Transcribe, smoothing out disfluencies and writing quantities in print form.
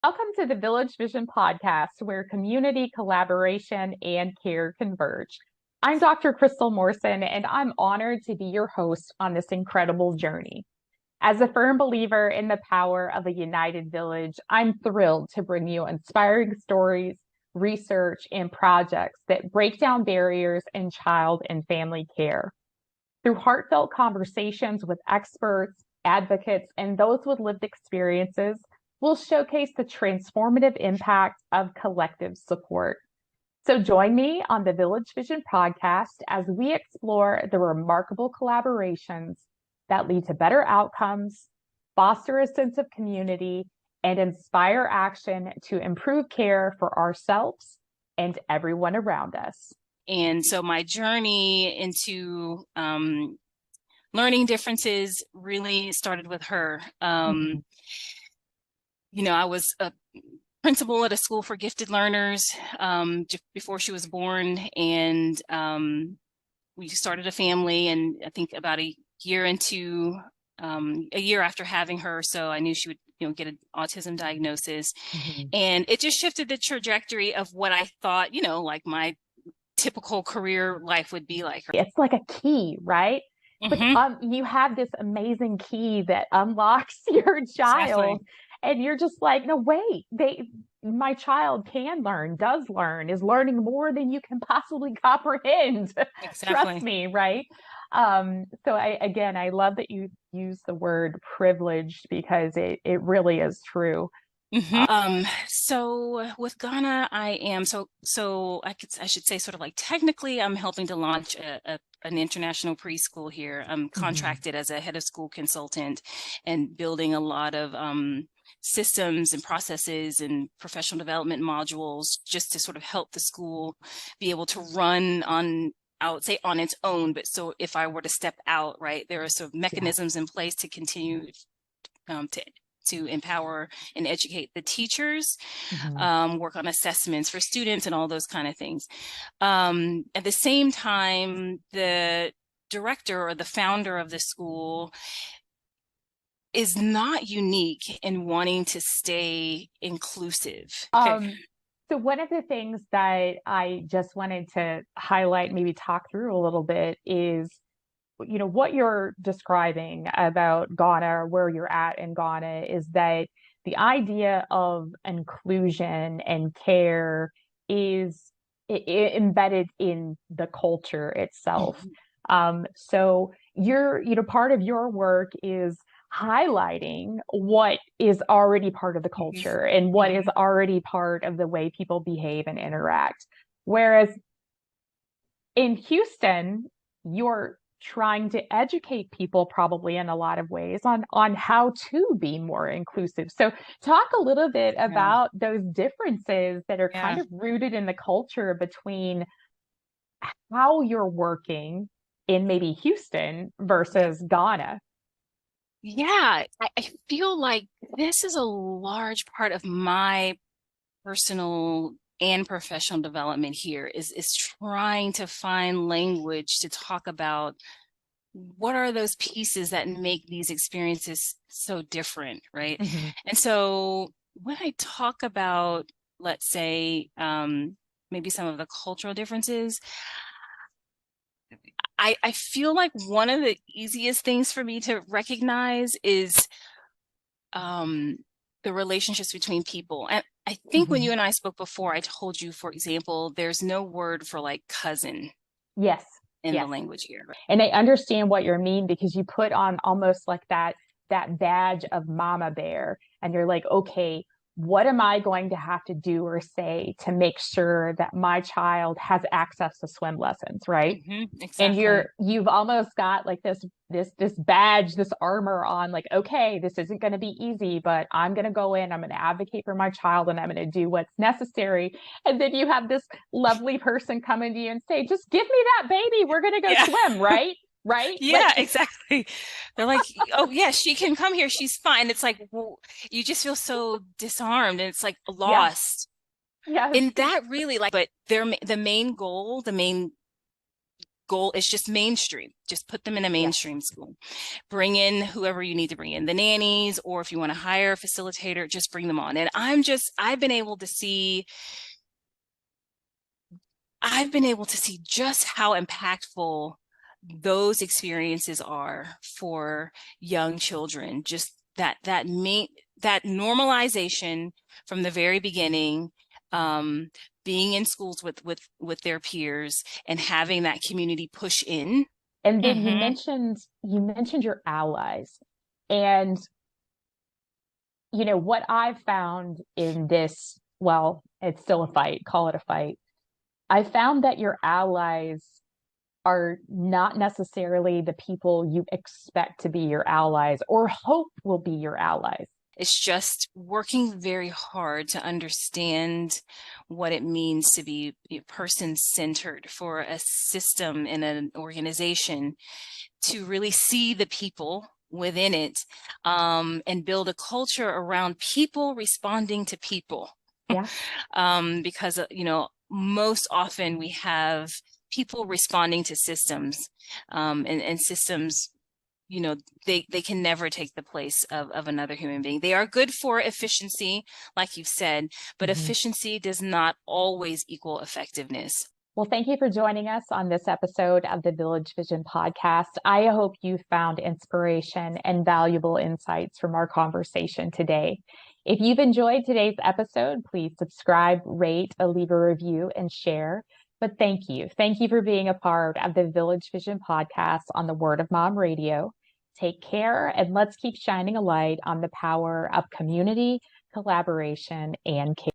Welcome to the Village Vision podcast, where community, collaboration, and care converge. I'm Dr. Crystal Morrison, and I'm honored to be your host on this incredible journey. As a firm believer in the power of a united village, I'm thrilled to bring you inspiring stories, research, and projects that break down barriers in child and family care. Through heartfelt conversations with experts, advocates, and those with lived experiences, we'll showcase the transformative impact of collective support. So join me on the Village Vision podcast as we explore the remarkable collaborations that lead to better outcomes, foster a sense of community, and inspire action to improve care for ourselves and everyone around us. And so my journey into learning differences really started with her. I was a principal at a school for gifted learners just before she was born, and we started a family. And I think about a year after having her, so I knew she would get an autism diagnosis. And it just shifted the trajectory of what I thought, like my typical career life would be like. It's like a key, right? You have this amazing key that unlocks your child. Exactly. And you're just like, no, wait, my child can learn, does learn, is learning more than you can possibly comprehend. Exactly. Trust me, right? So I love that you use the word privileged, because it really is true. So with Ghana, I am I should say sort of like technically I'm helping to launch an international preschool here. I'm contracted as a head of school consultant and building a lot of systems and processes and professional development modules just to sort of help the school be able to run on, I would say, on its own. But so if I were to step out, right, there are sort of mechanisms in place to continue to empower and educate the teachers, work on assessments for students and all those kind of things. At the same time, the director or the founder of the school is not unique in wanting to stay inclusive. So one of the things that I just wanted to highlight, maybe talk through a little bit, is what you're describing about Ghana, or where you're at in Ghana, is that the idea of inclusion and care is embedded in the culture itself. So part of your work is highlighting what is already part of the culture and what is already part of the way people behave and interact. Whereas in Houston, you're trying to educate people, probably in a lot of ways, on how to be more inclusive. So talk a little bit about those differences that are kind of rooted in the culture between how you're working in maybe Houston versus Ghana. Yeah, I feel like this is a large part of my personal and professional development here is trying to find language to talk about what are those pieces that make these experiences so different, right? And so when I talk about, let's say, maybe some of the cultural differences, I feel like one of the easiest things for me to recognize is the relationships between people. And I think when you and I spoke before, I told you, for example, there's no word for like cousin. Yes. In the language here. And I understand what you mean, because you put on almost like that badge of mama bear, and you're like, okay, what am I going to have to do or say to make sure that my child has access to swim lessons, right? Exactly. And you've almost got like this badge, this armor on, like, okay, this isn't going to be easy, but I'm going to go in, I'm going to advocate for my child, and I'm going to do what's necessary. And then you have this lovely person come into you and say, just give me that baby, we're going to go swim, right? Right? Yeah, exactly. They're like, oh yeah, she can come here, she's fine. It's like, well, you just feel so disarmed, and it's like lost. Yeah. And that really, like, but the main goal, the main goal is just mainstream. Just put them in a mainstream school. Bring in whoever you need to bring in, the nannies, or if you want to hire a facilitator, just bring them on. And I've been able to see just how impactful those experiences are for young children. Just that normalization from the very beginning, being in schools with their peers and having that community push in. And then you mentioned your allies. And what I've found in this, well, it's still a fight, call it a fight. I found that your allies are not necessarily the people you expect to be your allies or hope will be your allies. It's just working very hard to understand what it means to be person-centered for a system in an organization, to really see the people within it, and build a culture around people responding to people. Yeah. Because, most often we have people responding to systems, and systems, they can never take the place of another human being. They are good for efficiency, like you've said, but efficiency does not always equal effectiveness. Well, thank you for joining us on this episode of the Village Vision podcast. I hope you found inspiration and valuable insights from our conversation today. If you've enjoyed today's episode, please subscribe, rate, leave a review, and share. But thank you. Thank you for being a part of the Village Vision podcast on the Word of Mom Radio. Take care, and let's keep shining a light on the power of community, collaboration, and care.